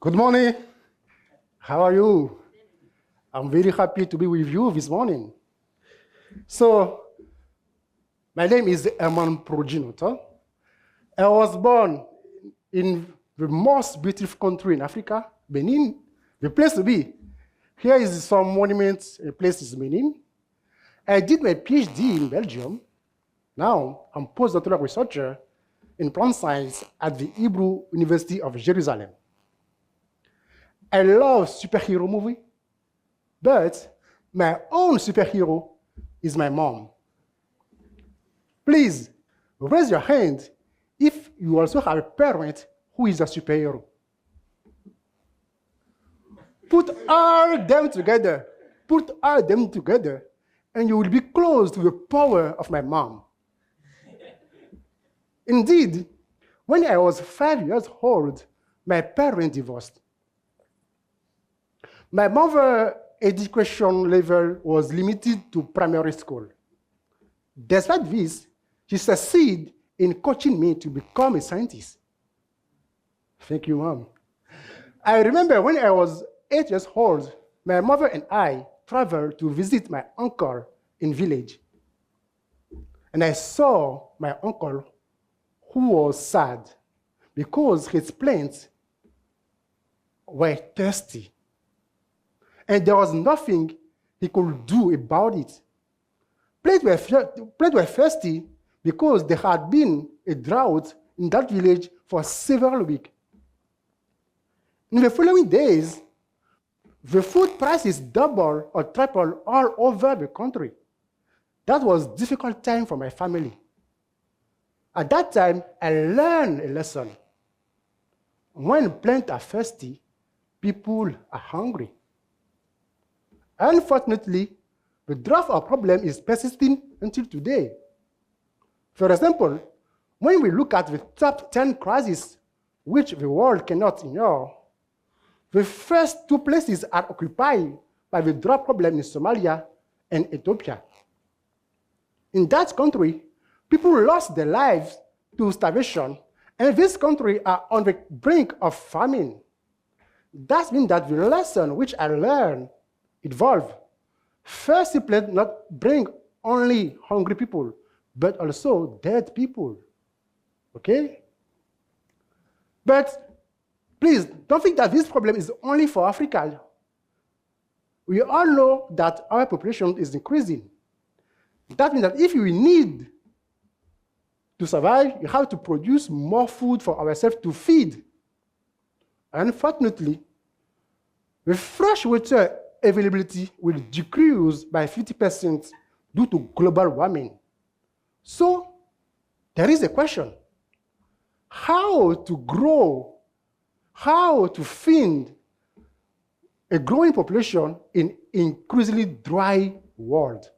Good morning. How are you? I'm very happy to be with you this morning. So, my name is Hermann Prodjinoto. I was born in the most beautiful country in Africa, Benin, the place to be. Here is some monuments, a place is Benin. I did my PhD in Belgium. Now, I'm postdoctoral researcher in plant science at the Hebrew University of Jerusalem. I love superhero movie, but my own superhero is my mom. Please raise your hand if you also have a parent who is a superhero. Put all them together, and you will be close to the power of my mom. Indeed, when I was 5 years old, my parents divorced. My mother's education level was limited to primary school. Despite this, she succeeded in coaching me to become a scientist. Thank you, Mom. I remember when I was 8 years old, my mother and I traveled to visit my uncle in village. And I saw my uncle who was sad because his plants were thirsty. And there was nothing he could do about it. Plants were thirsty because there had been a drought in that village for several weeks. In the following days, the food prices doubled or tripled all over the country. That was a difficult time for my family. At that time, I learned a lesson. When plants are thirsty, people are hungry. Unfortunately, the drought problem is persisting until today. For example, when we look at the top 10 crises which the world cannot ignore, the first two places are occupied by the drought problem in Somalia and Ethiopia. In that country, people lost their lives to starvation, and this country are on the brink of famine. That means that the lesson which I learned involved first plant not bring only hungry people, but also dead people. Okay? But please don't think that this problem is only for Africa. We all know that our population is increasing. That means that if we need to survive, we have to produce more food for ourselves to feed. Unfortunately, the fresh water availability will decrease by 50% due to global warming. So there is a question: how to grow, how to feed a growing population in increasingly dry world?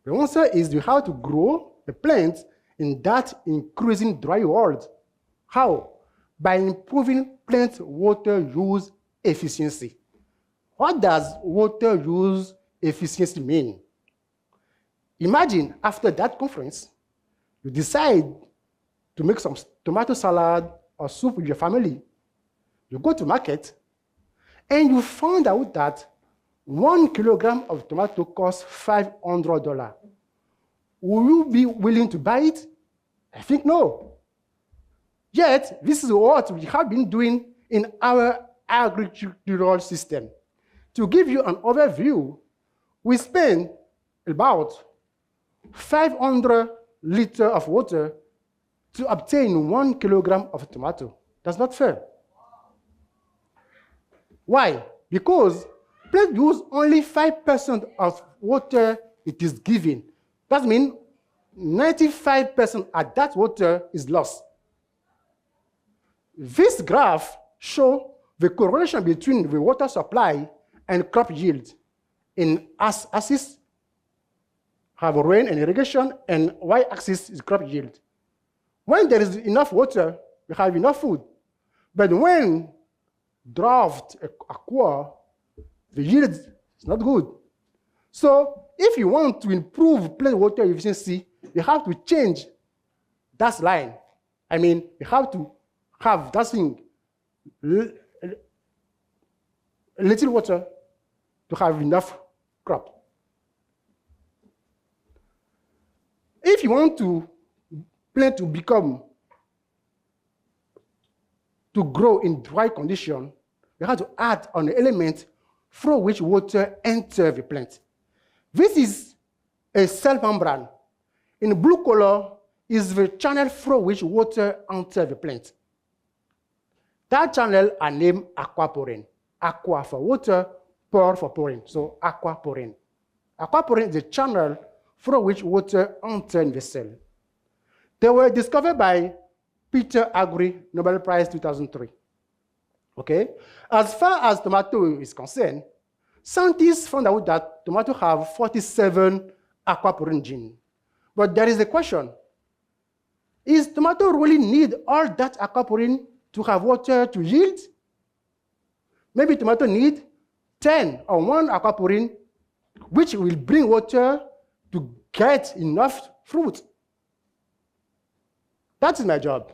The answer is you have to grow the plants in that increasing dry world. How? By improving plant water use efficiency. What does water use efficiency mean? Imagine after that conference, you decide to make some tomato salad or soup with your family. You go to market, and you find out that 1 kilogram of tomato costs $500. Will you be willing to buy it? I think no. Yet, this is what we have been doing in our agricultural system. To give you an overview, we spend about 500 liters of water to obtain 1 kilogram of tomato. That's not fair. Why? Because plants use only 5% of water it is given. That means 95% of that water is lost. This graph shows the correlation between the water supply and crop yield. In x-axis have rain and irrigation, and y-axis is crop yield. When there is enough water, we have enough food. But when drought occurs, the yield is not good. So if you want to improve plant water efficiency, you have to change that line. I mean, you have to have that thing little water to have enough crop. If you want to plant to grow in dry condition, you have to add an element through which water enters the plant. This is a cell membrane. In blue color is the channel through which water enters the plant. That channel are named aquaporin. Aqua for water, pour for pouring. So aquaporin. Aquaporin is the channel through which water enters the cell. They were discovered by Peter Agri, Nobel Prize 2003. Okay? As far as tomato is concerned, scientists found out that tomato have 47 aquaporin genes. But there is a question. Is tomato really need all that aquaporin to have water to yield? Maybe tomato need 10 or 1 aquaporin, which will bring water to get enough fruit. That is my job.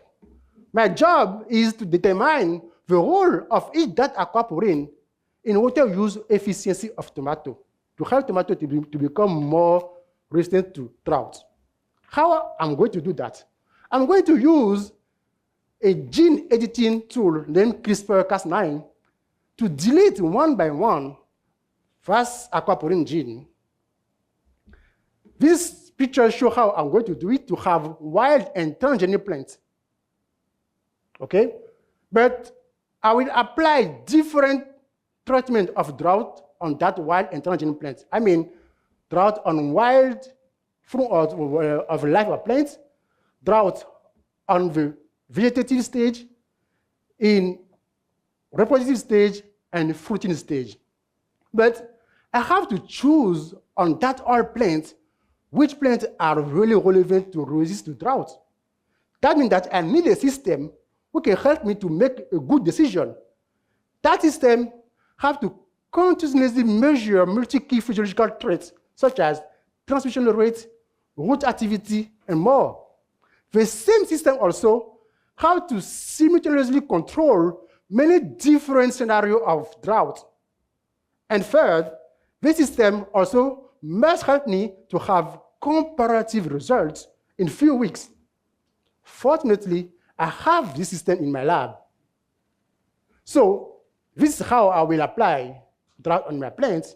My job is to determine the role of each that aquaporin in water use efficiency of tomato to help tomato to become more resistant to drought. How I'm going to do that? I'm going to use a gene editing tool named CRISPR-Cas9 to delete one by one first aquaporin gene. This picture shows how I'm going to do it to have wild and transgenic plants. Okay? But I will apply different treatment of drought on that wild and transgenic plant. I mean, drought on wild fruit of life of plants, drought on the vegetative stage, in reproductive stage, and fruiting stage. But I have to choose on that all plants which plants are really relevant to resist to drought. That means that I need a system who can help me to make a good decision. That system have to continuously measure multi-key physiological traits such as transmission rate, root activity, and more. The same system also have to simultaneously control many different scenarios of drought. And third, this system also must help me to have comparative results in few weeks. Fortunately, I have this system in my lab. So this is how I will apply drought on my plants.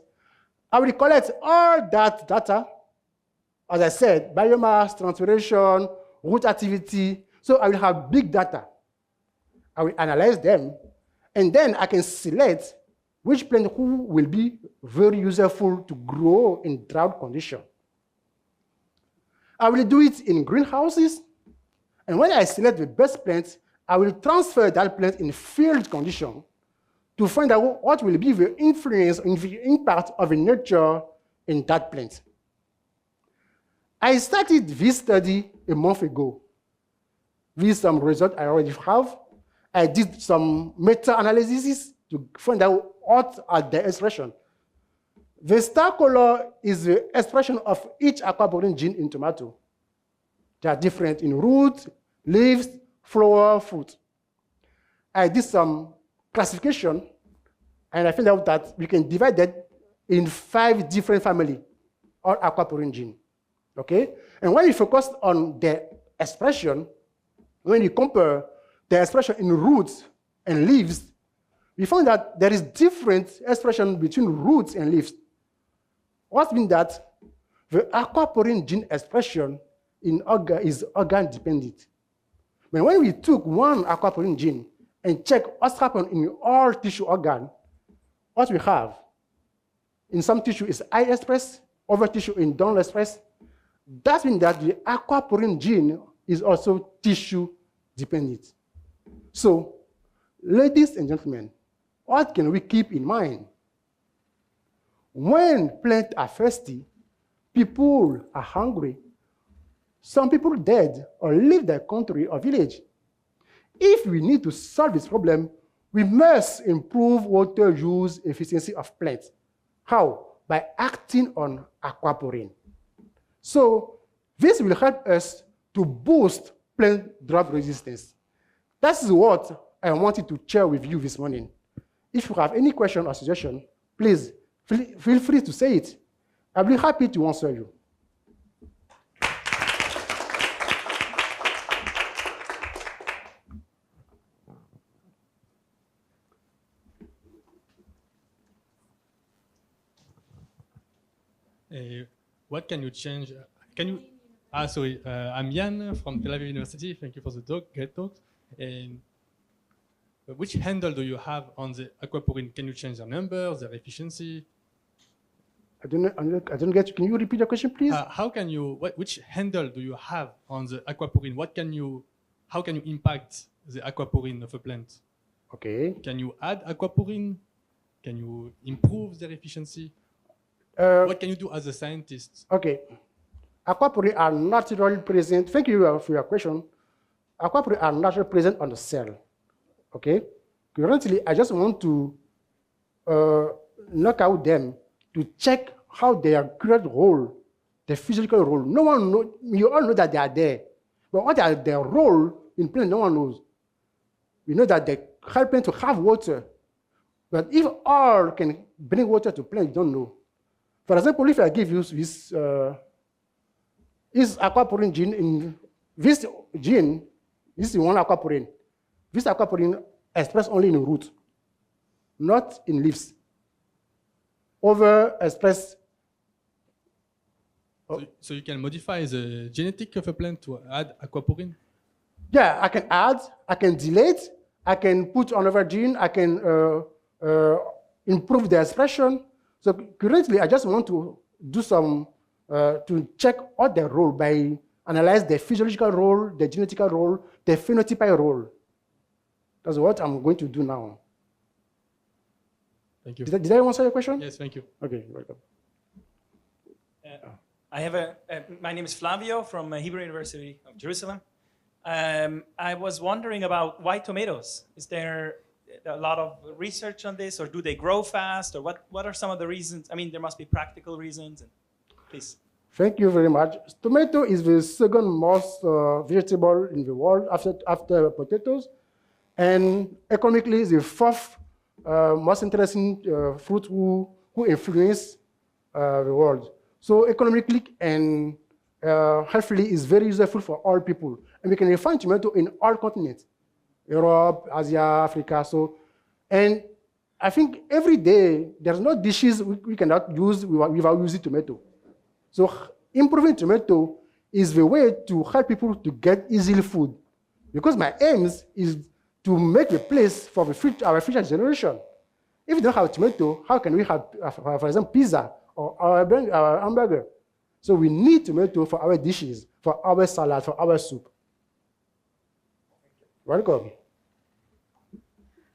I will collect all that data, as I said, biomass, transpiration, root activity. So I will have big data. I will analyze them, and then I can select which plant who will be very useful to grow in drought condition. I will do it in greenhouses, and when I select the best plants, I will transfer that plant in field condition to find out what will be the influence and the impact of the nature in that plant. I started this study a month ago. With some results I already have. I did some meta-analysis to find out what are the expression. The star color is the expression of each aquaporin gene in tomato. They are different in root, leaves, flower, fruit. I did some classification, and I found out that we can divide that in 5 different families, all aquaporin gene. Okay? And when you focus on the expression, when you compare the expression in roots and leaves, we found that there is different expression between roots and leaves. What means that the aquaporin gene expression in is organ dependent. But when we took one aquaporin gene and check what's happened in all tissue organ, what we have in some tissue is high expressed, other tissue in down expressed. That means that the aquaporin gene is also tissue dependent. So, ladies and gentlemen, what can we keep in mind? When plants are thirsty, people are hungry. Some people dead or leave their country or village. If we need to solve this problem, we must improve water use efficiency of plants. How? By acting on aquaporin. So this will help us to boost plant drought resistance. That's what I wanted to share with you this morning. If you have any question or suggestion, please feel free to say it. I'll be happy to answer you. What can you change? Can you? Sorry, I'm Jan from Tel Aviv University. Thank you for the talk, great talk. And which handle do you have on the Aquaporin? Can you change their numbers, their efficiency? I don't get you. Can you repeat your question, please? How can you? Which handle do you have on the Aquaporin? How can you impact the Aquaporin of a plant? Okay. Can you add Aquaporin? Can you improve their efficiency? What can you do as a scientist? Okay. Aquaporin are naturally present. Thank you for your question. Aquaporin are naturally present on the cell. Okay. Currently, I just want to knock out them to check how their current role, their physical role. No one knows. You all know that they are there, but what are their role in plant? No one knows. We know that they help plant to have water, but if all can bring water to plant, you don't know. For example, if I give you this aquaporin gene in this gene, this is one aquaporin. This aquaporin expressed only in root, not in leaves. Overexpressed. So you can modify the genetic of a plant to add aquaporin? Yeah, I can add, I can delete, I can put another gene, I can improve the expression. So currently, I just want to do some, to check all their role by analyze the physiological role, the genetical role, the phenotypic role. That's what I'm going to do now. Thank you. Did I answer your question? Yes, thank you. Okay, welcome. I have my name is Flavio from Hebrew University of Jerusalem. I was wondering about why tomatoes. Is there a lot of research on this, or do they grow fast, or what are some of the reasons? I mean, there must be practical reasons. Please. Thank you very much. Tomato is the second most vegetable in the world after potatoes, and economically the fourth most interesting fruit who influence the world. So economically and healthily is very useful for all people, and we can find tomato in all continents. Europe, Asia, Africa. So, and I think every day there's no dishes we cannot use without using tomato. So improving tomato is the way to help people to get easily food, because my aim is to make a place for our future generation. If we don't have tomato, how can we have, for example, pizza or our hamburger? So we need tomato for our dishes, for our salad, for our soup. Welcome.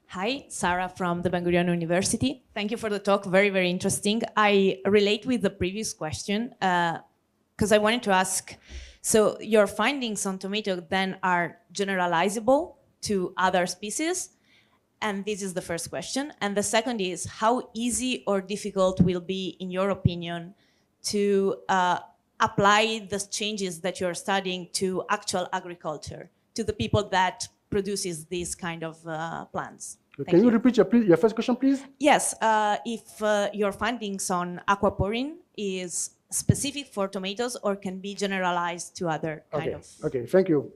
Hi, Sarah from the Ben-Gurion University. Thank you for the talk, very, very interesting. I relate with the previous question because I wanted to ask, so your findings on tomato then are generalizable to other species? And this is the first question. And the second is, how easy or difficult will be, in your opinion, to apply the changes that you're studying to actual agriculture, to the people that produces these kind of plants? Can you repeat your first question, please? Yes, if your findings on aquaporin is specific for tomatoes or can be generalized to other kind of... Okay, thank you.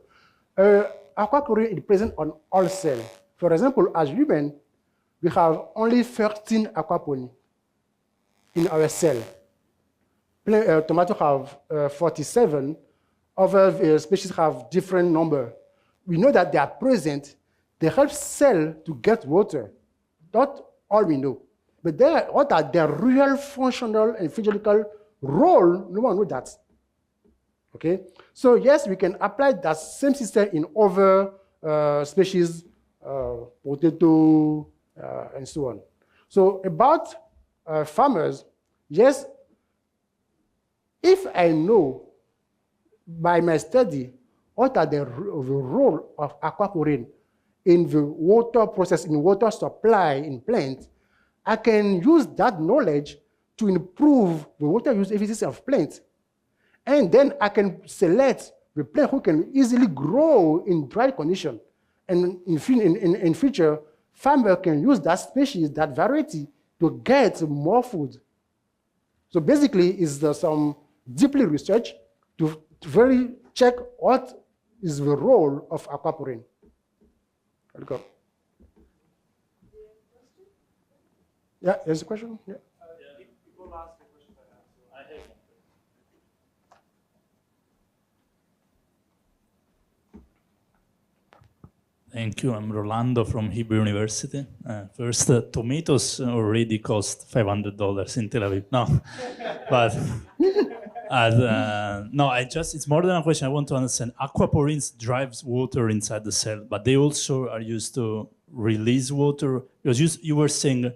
Aquaporin is present on all cells. For example, as humans, we have only 13 aquaporin in our cell. Tomatoes have 47. Other species have different number. We know that they are present. They help cell to get water. Not all we know. But what are their real functional and physiological role? No one knows that. Okay? So yes, we can apply that same system in other species, potato, and so on. So about farmers, yes, if I know by my study what are the role of aquaporin in the water process, in water supply in plants, I can use that knowledge to improve the water use efficiency of plants. And then I can select the plant who can easily grow in dry condition. And in future, farmer can use that species, that variety, to get more food. So basically, it's some deeply research to really check what is the role of aquaporin. Go. Yeah, there's a question? Yeah. People ask the question I have, so I have one. Thank you. I'm Rolando from Hebrew University. First, tomatoes already cost $500 in Tel Aviv. No, but no, it's more than a question. I want to understand. Aquaporins drives water inside the cell, but they also are used to release water. Because you were saying,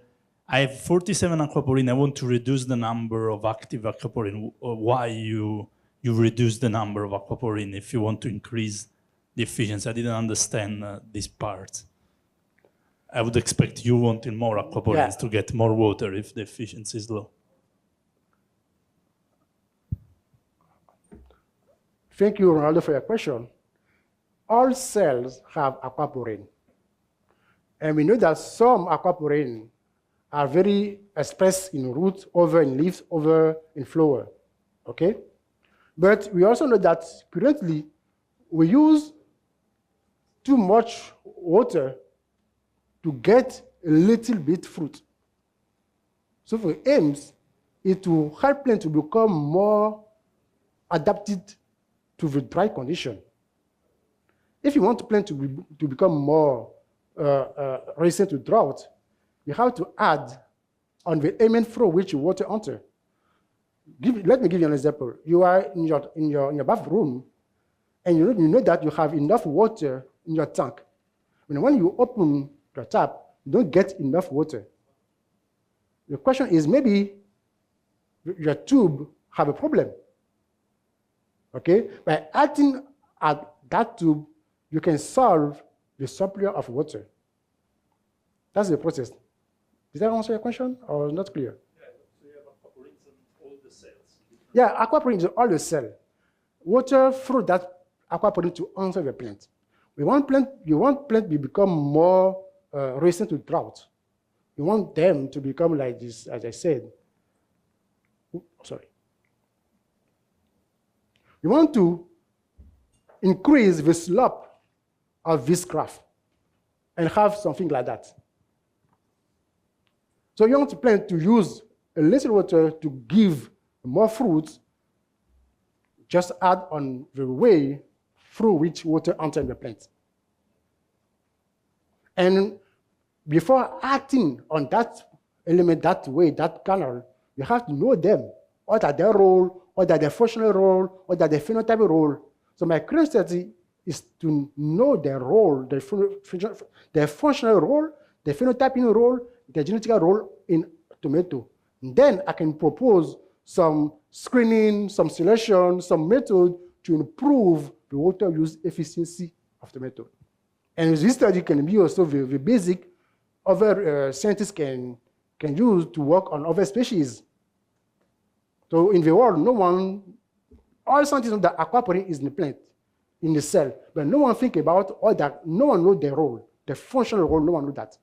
I have 47 aquaporin. I want to reduce the number of active aquaporin. Why you reduce the number of aquaporin if you want to increase the efficiency? I didn't understand this part. I would expect you wanting more aquaporins to get more water if the efficiency is low. Thank you, Ronaldo, for your question. All cells have aquaporin. And we know that some aquaporin are very expressed in roots, over in leaves, over in flower. Okay? But we also know that currently we use too much water to get a little bit fruit. So for aims, it will help plants to become more adapted to the dry condition. If you want plant to become more resistant to drought, you have to add on the element through which water enter. Let me give you an example. You are in your bathroom, and you know that you have enough water in your tank. When you open your tap, you don't get enough water. The question is, maybe your tube have a problem. Okay? By adding at that tube, you can solve the supply of water. That's the process. Did that answer your question, or not clear? Yeah, so you have aquaporins in all the cells. Yeah, aquaporin is all the cell. Water through that aquaporin to answer the plant. You want plant to become more resistant to drought. You want them to become like this, as I said. Sorry. You want to increase the slope of this graph and have something like that. So you want to plant to use a little water to give more fruits, just add on the way through which water enters the plant. And before acting on that element, that way, that canal, you have to know them. What are their role? What are their functional role? What are their phenotypic role? So my current study is to know their role, their functional role, their phenotyping role, their genetical role in tomato. And then I can propose some screening, some selection, some method to improve the water use efficiency of tomato. And this study can be also the basic other scientists can use to work on other species. So in the world, all scientists know that aquaporin is in the plant, in the cell, but no one think about all that. No one knows their role, the functional role. No one knows that.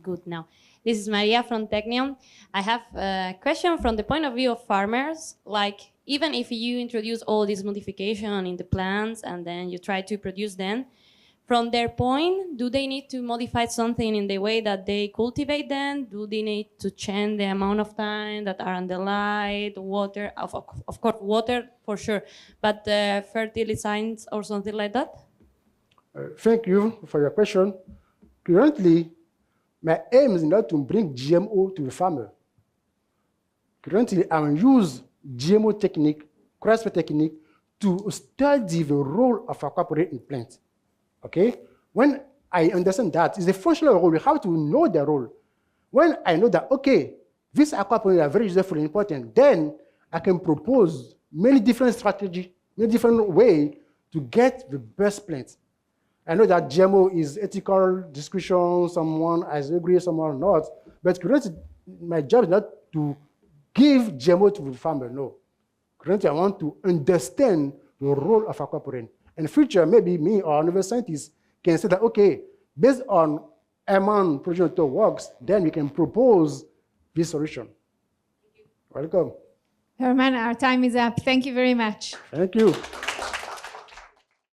Good now. This is Maria from Technion. I have a question from the point of view of farmers. Like, even if you introduce all this modification in the plants and then you try to produce them, from their point, do they need to modify something in the way that they cultivate them? Do they need to change the amount of time that are under light, water? Of course, water for sure, but fertilizers or something like that? Thank you for your question. Currently, my aim is not to bring GMO to the farmer. Currently, I use GMO technique, CRISPR technique, to study the role of aquaporin in plants. Okay? When I understand that, it's a functional role. We have to know the role. When I know that, okay, these aquaporin are very useful and important, then I can propose many different strategies, many different ways to get the best plants. I know that GMO is ethical discussion, someone has agreed, someone not, but currently my job is not to give GMO to the farmer, no. Currently I want to understand the role of aquaporin. In the future, maybe me or another scientist can say that, okay, based on Hermann Prodjinoto works, then we can propose this solution. Welcome. Hermann, our time is up. Thank you very much. Thank you.